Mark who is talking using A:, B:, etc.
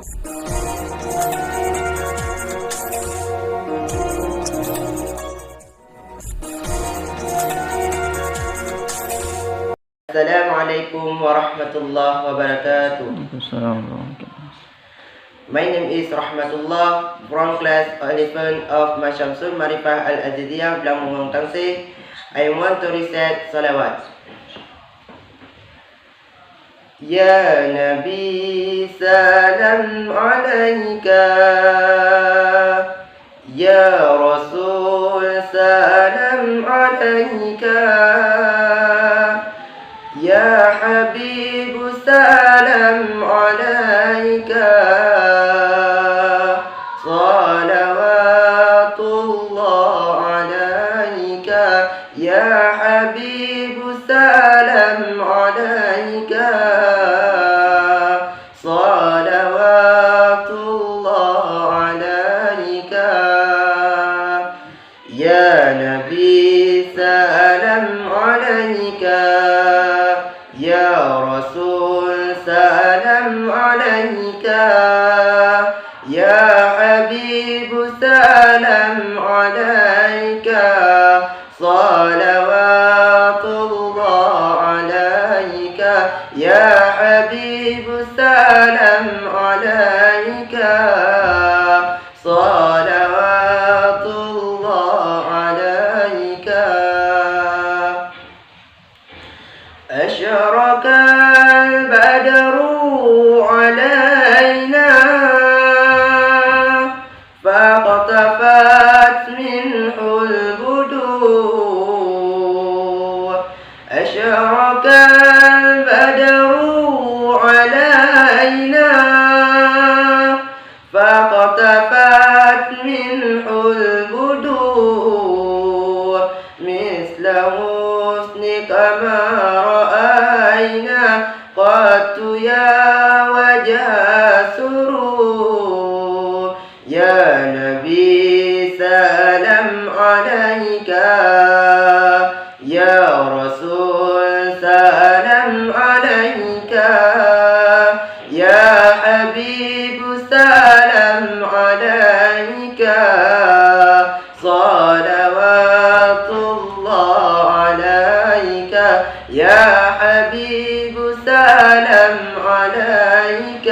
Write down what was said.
A: Assalamualaikum warahmatullahi wabarakatuh. My name is Rahmatullah from class 11 of Masyamsul Marifah Al-Aziziyah Blamungang Tangsi. I want to recite salawat. Ya Nabi salam alaika, Ya Rasul salam alaika, Ya Habib salam alaika, salawatullah alaika, Ya Habib salam alaika, salawatullah alaika, Ya Nabi salam alaika, Ya Rasul salam alaika, Ya Habib salam alaika, salawatullah alaika, Ya Habib salam alaika, salawatullah alaika. أشرق البدر علينا فاقتفت منه البدور، أشرق البدر علينا فاقتفت منه البدور، مثل حسنك ما رأينا قط يا وجه سرور، يا نبي سلام عليك، يا رسول سلام عليك، يا حبيب سلام عليك، صلوات الله عليك، يا حبيب سلام عليك.